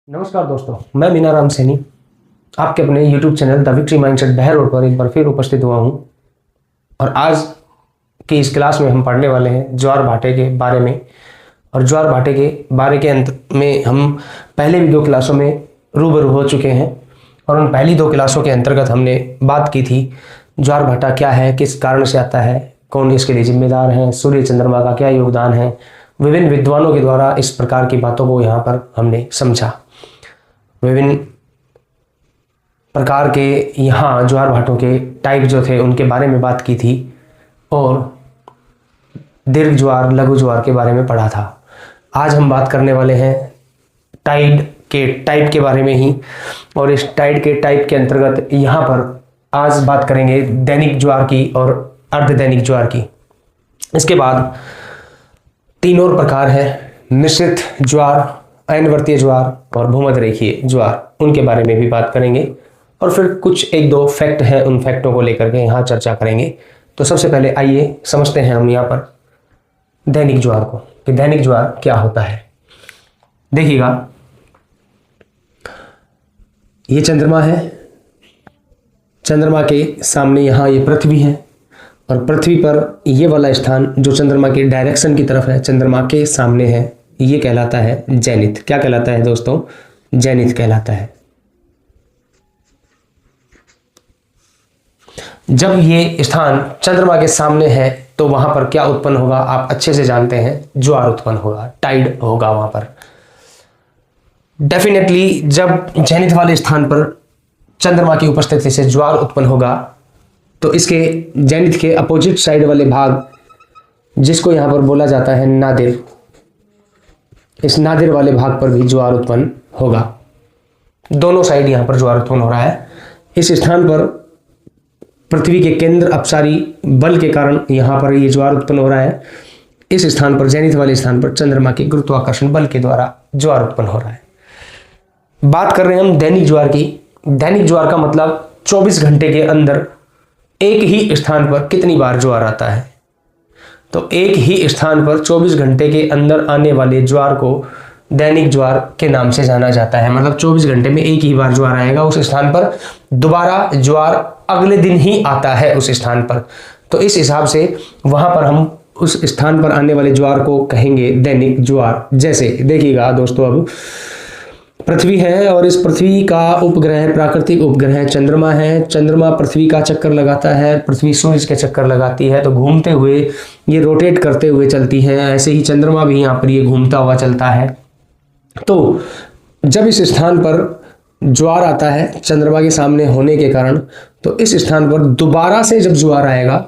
नमस्कार दोस्तों, मैं मीना राम सैनी आपके अपने YouTube channel the victory mindset बहर रोड पर एक बार फिर उपस्थित हुआ हूं। और आज की इस क्लास में हम पढ़ने वाले हैं ज्वार भाटे के बारे में। और ज्वार भाटे के बारे के अंत में हम पहले भी 2 क्लासों में रूबरू हो चुके हैं और उन पहली 2 क्लासों के अंतर्गत हमने बात की थी ज्वार भाटा क्या है, किस कारण से आता है, कौन इसके लिए जिम्मेदार हैं, सूर्य चंद्रमा का क्या योगदान है। विभिन्न विद्वानों के द्वारा इस प्रकार की बातों को यहाँ पर हमने समझा। विभिन्न प्रकार के यहाँ ज्वार भाटों के टाइप जो थे उनके बारे में बात की थी और दीर्घ ज्वार, लघु ज्वार के बारे में पढ़ा था। आज हम बात करने वाले हैं टाइड के टाइप के बारे में ही। और इस टाइड के टाइप के अंतर्गत यहाँ पर आज बात करेंगे दैनिक ज्वार की और अर्धदैनिक ज्वार की। इसके बाद 3 और प्रकार हैं, मिश्रित ज्वार, अयनवर्तीय ज्वार और भूमध्य रेखीय ज्वार, उनके बारे में भी बात करेंगे। और फिर कुछ 1-2 फैक्ट हैं, उन फैक्टों को लेकर के यहाँ चर्चा करेंगे। तो सबसे पहले आइए समझते हैं हम यहाँ पर दैनिक ज्वार को कि दैनिक ज्वार क्या होता है। देखिएगा, ये चंद्रमा है, चंद्रमा के सामने यहाँ ये पृथ्वी है और पृथ्वी पर ये वाला स्थान जो चंद्रमा के डायरेक्शन की तरफ है, चंद्रमा के सामने है, ये कहलाता है जेनिथ। क्या कहलाता है दोस्तों? जेनिथ कहलाता है। जब ये स्थान चंद्रमा के सामने है तो वहां पर क्या उत्पन्न होगा आप अच्छे से जानते हैं, ज्वार उत्पन्न होगा, टाइड होगा वहां पर। डेफिनेटली जब जेनिथ वाले स्थान पर चंद्रमा की उपस्थिति से ज्वार उत्पन्न होगा तो इसके जेनिथ के अपोजिट साइड वाले भाग, जिसको यहां पर बोला जाता है नादिर, इस नादिर वाले भाग पर भी ज्वार उत्पन्न होगा। दोनों साइड यहां पर ज्वार उत्पन्न हो रहा है। इस स्थान पर पृथ्वी के केंद्र अपसारी बल के कारण यहां पर ये ज्वार उत्पन्न हो रहा है। इस स्थान पर, जेनिथ वाले स्थान पर, चंद्रमा के गुरुत्वाकर्षण बल के द्वारा ज्वार उत्पन्न हो रहा है। बात कर रहे हैं हम दैनिक ज्वार की। दैनिक ज्वार का मतलब 24 घंटे के अंदर एक ही स्थान पर कितनी बार ज्वार आता है। तो एक ही स्थान पर 24 घंटे के अंदर आने वाले ज्वार को दैनिक ज्वार के नाम से जाना जाता है। मतलब 24 घंटे में एक ही बार ज्वार आएगा उस स्थान पर, दोबारा ज्वार अगले दिन ही आता है उस स्थान पर। तो इस हिसाब से वहां पर हम उस स्थान पर आने वाले ज्वार को कहेंगे दैनिक ज्वार। जैसे देखिएगा दोस्तों, अब पृथ्वी है और इस पृथ्वी का उपग्रह, प्राकृतिक उपग्रह चंद्रमा है। चंद्रमा पृथ्वी का चक्कर लगाता है, पृथ्वी सूर्य के चक्कर लगाती है, तो घूमते हुए ये रोटेट करते हुए चलती है। ऐसे ही चंद्रमा भी यहाँ पर ये घूमता हुआ चलता है। तो जब इस स्थान पर ज्वार आता है चंद्रमा के सामने होने के कारण, तो इस स्थान पर दोबारा से जब ज्वार आएगा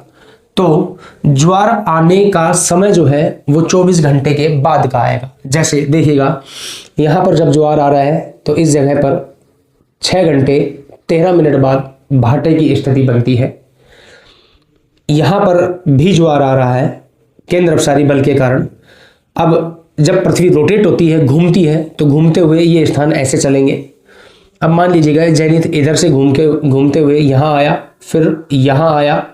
तो ज्वार आने का समय जो है वो 24 घंटे के बाद का आएगा। जैसे देखिएगा, यहाँ पर जब ज्वार आ रहा है तो इस जगह पर 6 घंटे 13 मिनट बाद भाटे की स्थिति बनती है। यहाँ पर भी ज्वार आ रहा है केंद्र अपसारी बल के कारण। अब जब पृथ्वी रोटेट होती है, घूमती है, तो घूमते हुए ये स्थान ऐसे चलेंगे। अब मान लीजिएगा जेनिथ इधर से घूमते हुए यहाँ आया, फिर यहाँ आया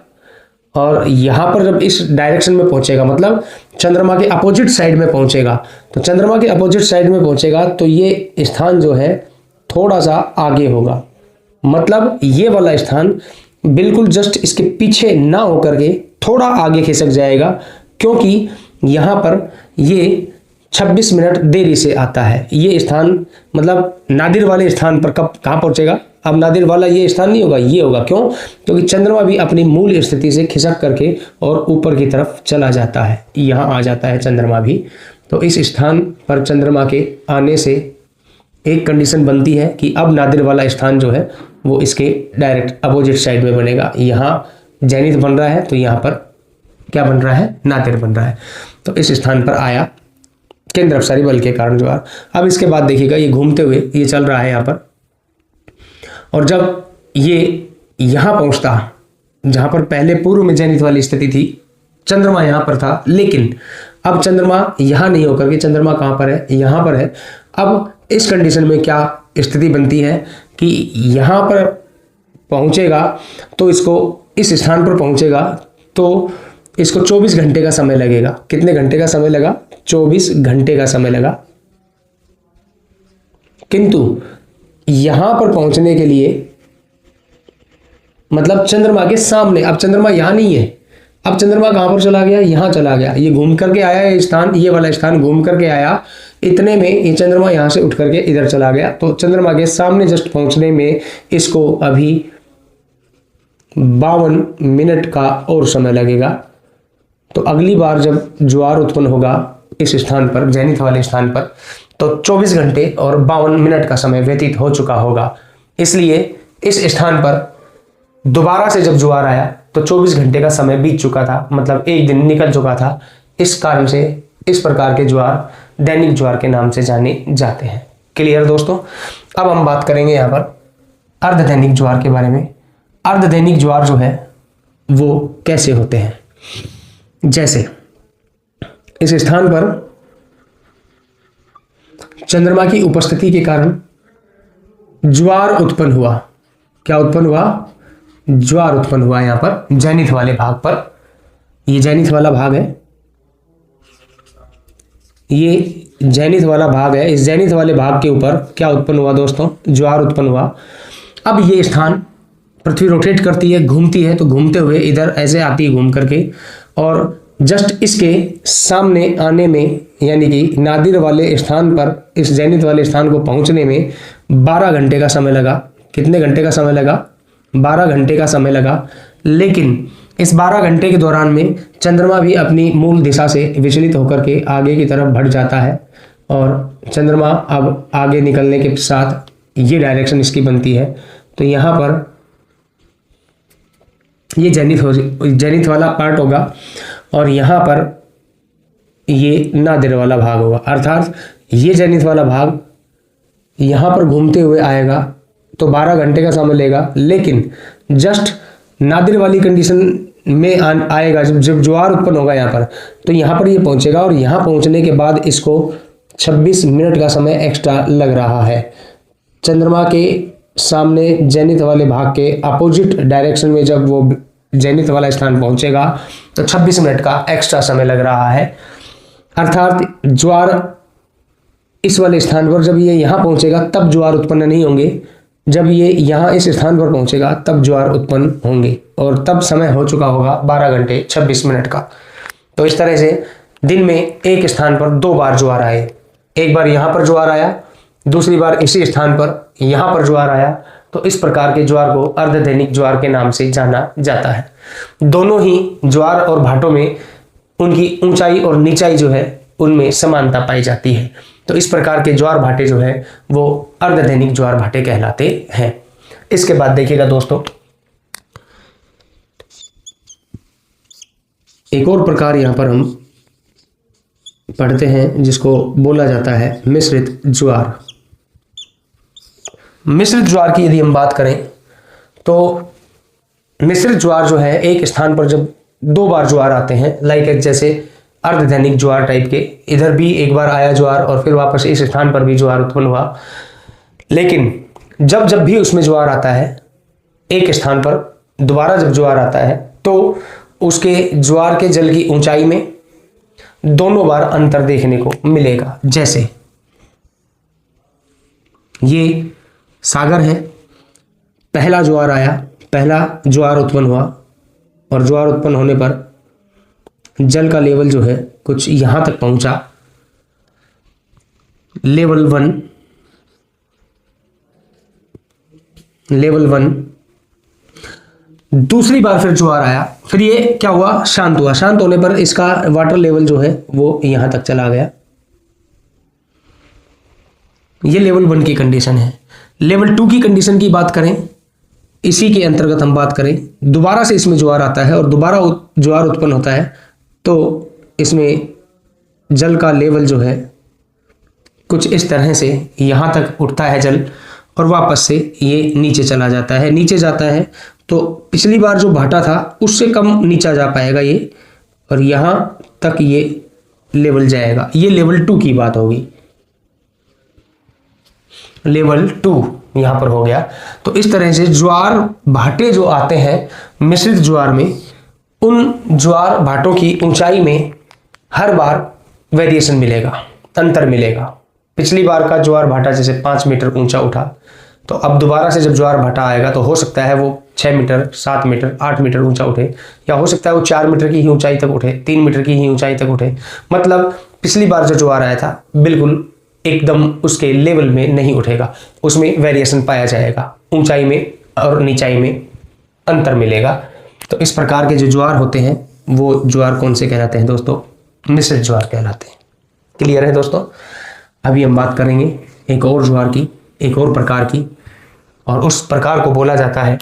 और यहाँ पर जब इस डायरेक्शन में पहुंचेगा, मतलब चंद्रमा के अपोजिट साइड में पहुंचेगा, तो चंद्रमा के अपोजिट साइड में पहुंचेगा तो ये स्थान जो है थोड़ा सा आगे होगा। मतलब ये वाला स्थान बिल्कुल जस्ट इसके पीछे ना होकर के थोड़ा आगे खिसक जाएगा, क्योंकि यहाँ पर ये 26 मिनट देरी से आता है। ये स्थान मतलब नादिर वाले स्थान पर कब कहाँ पहुंचेगा? अब नादिर वाला ये स्थान नहीं होगा, ये होगा। क्यों? क्योंकि चंद्रमा भी अपनी मूल स्थिति से खिसक करके और ऊपर की तरफ चला जाता है, यहाँ आ जाता है चंद्रमा भी। तो इस स्थान पर चंद्रमा के आने से एक कंडीशन बनती है कि अब नादिर वाला स्थान जो है वो इसके डायरेक्ट अपोजिट साइड में बनेगा। यहाँ जेनिथ बन रहा है तो यहाँ पर क्या बन रहा है? नादिर बन रहा है। तो इस स्थान पर आया केंद्र अपसारी बल के कारण ज्वार। अब इसके बाद देखिएगा, ये घूमते हुए ये चल रहा है यहाँ पर, और जब ये यहाँ पहुँचता, जहाँ पर पहले पूर्व में जेनिथ वाली स्थिति थी, चंद्रमा यहाँ पर था, लेकिन अब चंद्रमा यहाँ नहीं होकर के चंद्रमा कहाँ पर है? यहाँ पर है। अब इस कंडीशन में क्या स्थिति बनती है कि यहाँ पर पहुँचेगा तो इसको, इस स्थान पर पहुँचेगा तो इसको 24 घंटे का समय लगेगा। कितने घंटे का समय लगा? 24 घंटे का समय लगा। किंतु यहां पर पहुंचने के लिए मतलब चंद्रमा के सामने, अब चंद्रमा यहां नहीं है, अब चंद्रमा कहां पर चला गया, यहां चला गया, ये घूम करके आया, ये स्थान, ये वाला स्थान घूम करके आया, इतने में ये चंद्रमा यहां से उठ करके इधर चला गया। तो चंद्रमा के सामने जस्ट पहुंचने में इसको अभी 52 मिनट का और समय लगेगा। तो अगली बार जब ज्वार उत्पन्न होगा इस स्थान पर, जेनिथ वाले स्थान पर, तो 24 घंटे और 52 मिनट का समय व्यतीत हो चुका होगा। इसलिए इस स्थान पर दोबारा से जब ज्वार आया तो 24 घंटे का समय बीत चुका था, मतलब एक दिन निकल चुका था। इस कारण से इस प्रकार के ज्वार दैनिक ज्वार के नाम से जाने जाते हैं। क्लियर दोस्तों। अब हम बात करेंगे यहाँ पर अर्धदैनिक ज्वार के बारे में। अर्धदैनिक ज्वार जो है वो कैसे होते हैं, जैसे इस स्थान पर चंद्रमा की उपस्थिति के कारण ज्वार उत्पन्न हुआ। क्या उत्पन्न हुआ? ज्वार उत्पन्न हुआ यहां पर जेनिथ वाले भाग पर। ये जेनिथ वाला भाग है, ये जेनिथ वाला भाग है। इस जेनिथ वाले भाग के ऊपर क्या उत्पन्न हुआ दोस्तों? ज्वार उत्पन्न हुआ। अब ये स्थान, पृथ्वी रोटेट करती है, घूमती है, तो घूमते हुए इधर ऐसे आती है घूम करके, और जस्ट इसके सामने आने में यानी कि नादिर वाले स्थान पर, इस जेनिथ वाले स्थान को पहुंचने में 12 घंटे का समय लगा। कितने घंटे का समय लगा? 12 घंटे का समय लगा। लेकिन इस 12 घंटे के दौरान में चंद्रमा भी अपनी मूल दिशा से विचलित होकर के आगे की तरफ बढ़ जाता है, और चंद्रमा अब आगे निकलने के साथ ये डायरेक्शन इसकी बनती है। तो यहाँ पर ये जेनिथ वाला पार्ट होगा, और यहाँ पर ये नादिर वाला भाग होगा। अर्थात ये जेनिथ वाला भाग यहाँ पर घूमते हुए आएगा तो 12 घंटे का समय लेगा, लेकिन जस्ट नादिर वाली कंडीशन में आएगा जब ज्वार उत्पन्न होगा यहाँ पर, तो यहाँ पर ये पहुँचेगा, और यहाँ पहुँचने के बाद इसको 26 मिनट का समय एक्स्ट्रा लग रहा है। चंद्रमा के सामने जेनिथ वाले भाग के अपोजिट डायरेक्शन में जब वो जेनिथ वाला स्थान पहुंचेगा तो 26 मिनट का एक्स्ट्रा समय लग रहा है। अर्थात ज्वार इस वाले स्थान पर जब ये यहाँ पहुंचेगा तब ज्वार उत्पन्न नहीं होंगे, जब ये यहाँ इस स्थान पर पहुंचेगा तब ज्वार उत्पन्न होंगे, और तब समय हो चुका होगा 12 घंटे 26 मिनट का। तो इस तरह से दिन में एक स्थान पर 2 बार ज्वार आए, एक बार यहाँ पर ज्वार आया, दूसरी बार इसी स्थान पर यहाँ पर ज्वार आया। तो इस प्रकार के ज्वार को अर्धदैनिक ज्वार के नाम से जाना जाता है। दोनों ही ज्वार और भाटों में उनकी ऊंचाई और नीचाई जो है उनमें समानता पाई जाती है। तो इस प्रकार के ज्वार भाटे जो है वो अर्धदैनिक ज्वार भाटे कहलाते हैं। इसके बाद देखिएगा दोस्तों, एक और प्रकार यहां पर हम पढ़ते हैं जिसको बोला जाता है मिश्रित ज्वार। मिश्रित ज्वार की यदि हम बात करें तो मिश्रित ज्वार जो है एक स्थान पर जब 2 बार ज्वार आते हैं, लाइक जैसे अर्धदैनिक ज्वार टाइप के, इधर भी एक बार आया ज्वार और फिर वापस इस स्थान पर भी ज्वार उत्पन्न हुआ। लेकिन जब जब भी उसमें ज्वार आता है एक स्थान पर, दोबारा जब ज्वार आता है तो उसके ज्वार के जल की ऊंचाई में दोनों बार अंतर देखने को मिलेगा। जैसे ये सागर है, पहला ज्वार आया, पहला ज्वार उत्पन्न हुआ, और ज्वार उत्पन्न होने पर जल का लेवल जो है कुछ यहां तक पहुंचा, लेवल 1। दूसरी बार फिर ज्वार आया, फिर ये क्या हुआ? शांत हुआ। शांत होने पर इसका वाटर लेवल जो है वो यहां तक चला गया। ये लेवल 1 की कंडीशन है। लेवल 2 की कंडीशन की बात करें, इसी के अंतर्गत हम बात करें, दोबारा से इसमें ज्वार आता है और दोबारा ज्वार उत्पन्न होता है, तो इसमें जल का लेवल जो है कुछ इस तरह से यहाँ तक उठता है जल, और वापस से ये नीचे चला जाता है। नीचे जाता है तो पिछली बार जो भाटा था उससे कम नीचा जा पाएगा ये, और यहाँ तक ये लेवल जाएगा। ये लेवल 2 की बात होगी, लेवल 2 यहां पर हो गया। तो इस तरह से ज्वार भाटे जो आते हैं मिश्रित ज्वार में, उन ज्वार भाटों की ऊंचाई में हर बार वेरिएशन मिलेगा, अंतर मिलेगा। पिछली बार का ज्वार भाटा जैसे 5 मीटर ऊंचा उठा, तो अब दोबारा से जब ज्वार भाटा आएगा तो हो सकता है वो 6 मीटर, 7 मीटर, 8 मीटर ऊंचा उठे, या हो सकता है वो 4 मीटर की ही ऊंचाई तक उठे, 3 मीटर की ही ऊंचाई तक उठे। मतलब पिछली बार जो ज्वार आया था बिल्कुल एकदम उसके लेवल में नहीं उठेगा, उसमें वेरिएशन पाया जाएगा, ऊंचाई में और नीचाई में अंतर मिलेगा। तो इस प्रकार के जो ज्वार होते हैं वो ज्वार कौन से कहलाते हैं दोस्तों? मिश्रित ज्वार कहलाते हैं। क्लियर है दोस्तों? अभी हम बात करेंगे एक और ज्वार की, एक और प्रकार की, और उस प्रकार को बोला जाता है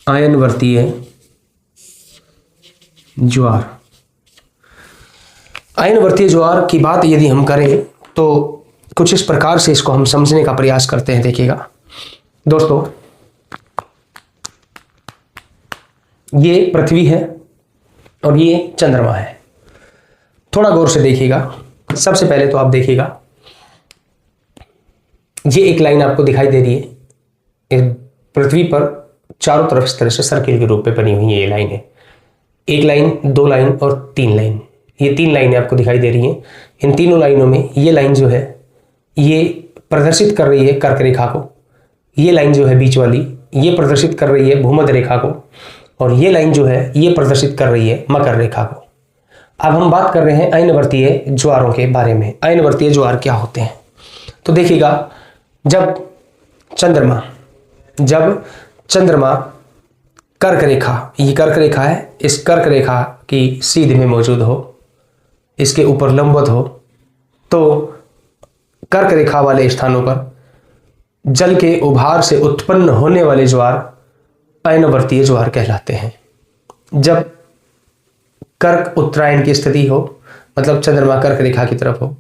आयनवर्तीय ज्वार। आयनवर्तीय ज्वार की बात यदि हम करें तो कुछ इस प्रकार से इसको हम समझने का प्रयास करते हैं। देखिएगा दोस्तों, ये पृथ्वी है और ये चंद्रमा है। थोड़ा गौर से देखिएगा। सबसे पहले तो आप देखिएगा, ये एक लाइन आपको दिखाई दे रही है। इस पृथ्वी पर चारों तरफ इस तरह से सर्किल के रूप में बनी हुई ये लाइन है। एक लाइन, 2 लाइन और 3 लाइन, ये 3 लाइनें आपको दिखाई दे रही हैं। इन तीनों लाइनों में ये लाइन जो है ये प्रदर्शित कर रही है कर्क रेखा को, ये लाइन जो है बीच वाली ये प्रदर्शित कर रही है भूमध्य रेखा को, और ये लाइन जो है ये प्रदर्शित कर रही है मकर रेखा को। अब हम बात कर रहे हैं आयनवर्तीय ज्वारों के बारे में। आयनवर्तीय ज्वार क्या होते हैं? तो देखिएगा, जब चंद्रमा कर्क रेखा, ये कर्क रेखा है, इस कर्क रेखा की सीध में मौजूद हो, इसके ऊपर लंबवत हो, तो कर्क रेखा वाले स्थानों पर जल के उभार से उत्पन्न होने वाले ज्वार आयनवर्तीय ज्वार कहलाते हैं। जब कर्क उत्तरायण की स्थिति हो, मतलब चंद्रमा कर्क रेखा की तरफ हो,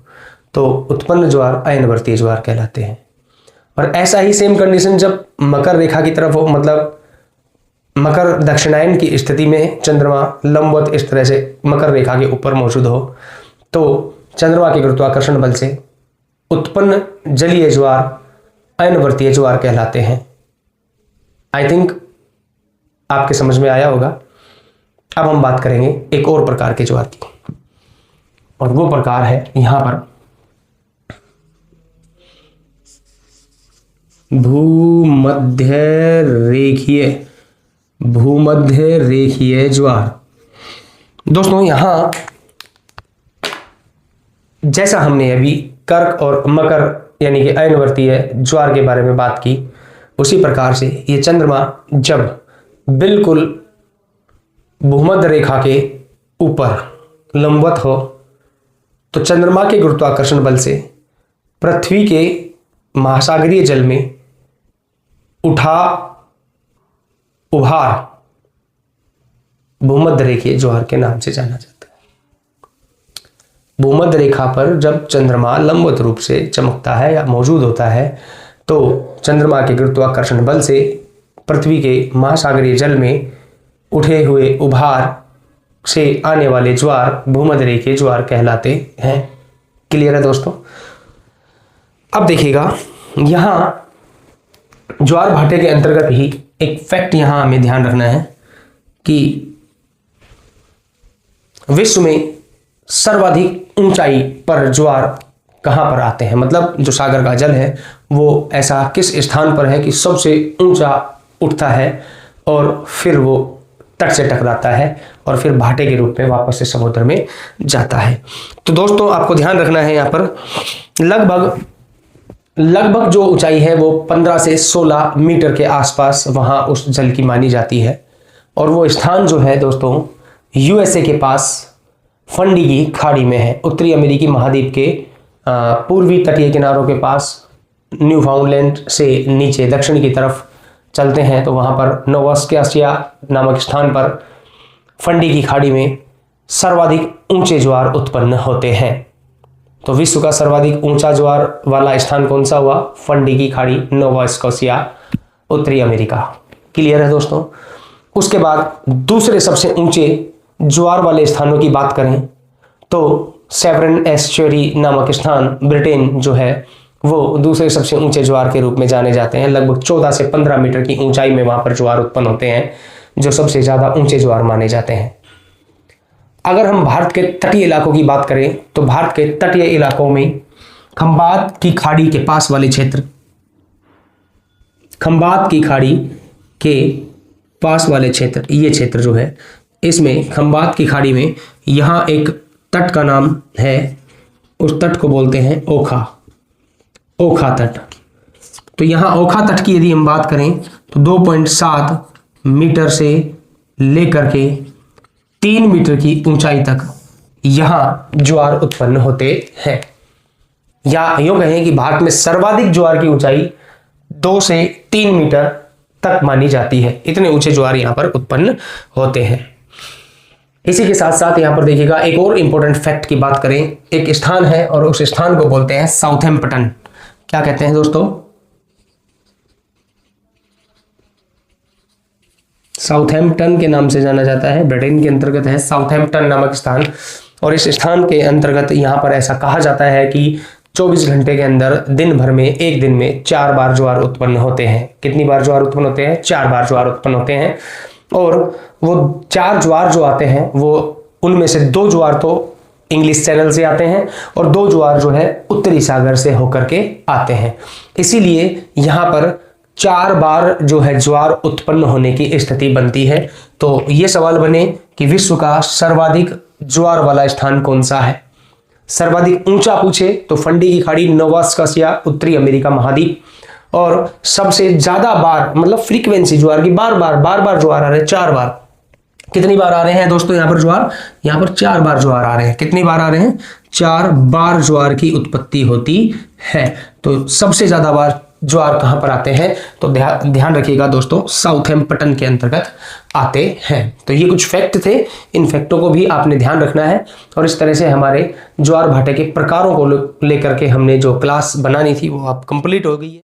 तो उत्पन्न ज्वार आयनवर्तीय ज्वार कहलाते हैं। और ऐसा ही सेम कंडीशन जब मकर रेखा की तरफ हो, मतलब मकर दक्षिणायन की स्थिति में चंद्रमा लंबवत इस तरह से मकर रेखा के ऊपर मौजूद हो, तो चंद्रमा के गुरुत्वाकर्षण बल से उत्पन्न जलीय ज्वार आयनवर्तीय ज्वार कहलाते हैं। आई थिंक आपके समझ में आया होगा। अब हम बात करेंगे एक और प्रकार के ज्वार की, और वो प्रकार है यहां पर भूमध्य रेखीय ज्वार। दोस्तों, यहां जैसा हमने अभी कर्क और मकर यानी कि आयनवर्तीय ज्वार के बारे में बात की, उसी प्रकार से ये चंद्रमा जब बिल्कुल भूमध्य रेखा के ऊपर लंबवत हो, तो चंद्रमा के गुरुत्वाकर्षण बल से पृथ्वी के महासागरीय जल में उठा उभार भूमध्य रेखीय ज्वार के नाम से जाना जाता है। भूमध्य रेखा पर जब चंद्रमा लंबवत रूप से चमकता है या मौजूद होता है, तो चंद्रमा के गुरुत्वाकर्षण बल से पृथ्वी के महासागरीय जल में उठे हुए उभार से आने वाले ज्वार भूमध्य रेखीय ज्वार कहलाते हैं। क्लियर है दोस्तों? अब देखिएगा, यहां ज्वार भाटे के अंतर्गत ही एक फैक्ट यहां हमें ध्यान रखना है कि विश्व में सर्वाधिक ऊंचाई पर ज्वार कहां पर आते हैं, मतलब जो सागर का जल है वो ऐसा किस स्थान पर है कि सबसे ऊंचा उठता है और फिर वो तट से टकराता है और फिर भाटे के रूप में वापस से समुद्र में जाता है। तो दोस्तों, आपको ध्यान रखना है यहां पर लगभग जो ऊंचाई है वो 15 से 16 मीटर के आसपास वहां उस जल की मानी जाती है। और वो स्थान जो है दोस्तों यूएसए के पास फंडी की खाड़ी में है, उत्तरी अमेरिकी महाद्वीप के पूर्वी तटीय किनारों के पास। न्यूफाउंडलैंड से नीचे दक्षिण की तरफ चलते हैं तो वहां पर नोवास्किया नामक स्थान पर फंडी की खाड़ी में सर्वाधिक ऊंचे ज्वार उत्पन्न होते हैं। तो विश्व का सर्वाधिक ऊंचा ज्वार वाला स्थान कौन सा हुआ? फंडी की खाड़ी, नोवा स्कोशिया, उत्तरी अमेरिका। क्लियर है दोस्तों? उसके बाद दूसरे सबसे ऊंचे ज्वार वाले स्थानों की बात करें तो सेवरन एस्चुरी नामक स्थान ब्रिटेन जो है वो दूसरे सबसे ऊंचे ज्वार के रूप में जाने जाते हैं। लगभग 14 से 15 मीटर की ऊंचाई में वहां पर ज्वार उत्पन्न होते हैं, जो सबसे ज्यादा ऊंचे ज्वार माने जाते हैं। अगर हम भारत के तटीय इलाकों की बात करें तो भारत के तटीय इलाकों में खंबात की खाड़ी के पास वाले क्षेत्र, खंबात की खाड़ी के पास वाले क्षेत्र, ये क्षेत्र जो है, इसमें खंबात की खाड़ी में यहाँ एक तट का नाम है, उस तट को बोलते हैं ओखा, ओखा तट। तो यहाँ ओखा तट की यदि हम बात करें तो 2.7 मीटर से लेकर के 3 मीटर की ऊंचाई तक यहाँ ज्वार उत्पन्न होते हैं। या यूं कहें कि भारत में सर्वाधिक ज्वार की ऊंचाई 2 से 3 मीटर तक मानी जाती है। इतने ऊंचे ज्वार यहाँ पर उत्पन्न होते हैं। इसी के साथ साथ यहाँ पर देखिएगा, एक और इंपॉर्टेंट फैक्ट की बात करें, एक स्थान है और उस स्थान को बोलते हैं साउथैम्पटन। क्या कहते हैं दोस्तों? साउथैम्पटन के नाम से जाना जाता है, ब्रिटेन के अंतर्गत है साउथैम्पटन नामक स्थान। और इस स्थान के अंतर्गत यहाँ पर ऐसा कहा जाता है कि 24 घंटे के अंदर दिन भर में, एक दिन में 4 बार ज्वार उत्पन्न होते हैं। कितनी बार ज्वार उत्पन्न होते हैं? 4 बार ज्वार उत्पन्न होते हैं। और वो 4 ज्वार जो आते हैं, वो उनमें से 2 ज्वार तो इंग्लिश चैनल से आते हैं और 2 ज्वार जो है उत्तरी सागर से होकर के आते हैं। इसीलिए यहाँ पर 4 बार जो है ज्वार उत्पन्न होने की स्थिति बनती है। तो ये सवाल बने कि विश्व का सर्वाधिक ज्वार वाला स्थान कौन सा है? सर्वाधिक ऊंचा पूछे तो फंडी की खाड़ी, नोवा स्कॉशिया, उत्तरी अमेरिका महाद्वीप। और सबसे ज्यादा बार, मतलब फ्रीक्वेंसी ज्वार की, बार बार ज्वार आ रहे हैं, 4 बार। कितनी बार आ रहे हैं दोस्तों यहाँ पर ज्वार? यहाँ पर 4 बार ज्वार आ रहे हैं। कितनी बार आ रहे हैं? 4 बार ज्वार की उत्पत्ति होती है। तो सबसे ज्यादा बार ज्वार कहां पर आते हैं? तो ध्यान रखिएगा दोस्तों, साउथैम्पटन के अंतर्गत आते हैं। तो ये कुछ फैक्ट थे, इन फैक्टों को भी आपने ध्यान रखना है। और इस तरह से हमारे ज्वार भाटे के प्रकारों को लेकर के हमने जो क्लास बनानी थी वो आप कंप्लीट हो गई है।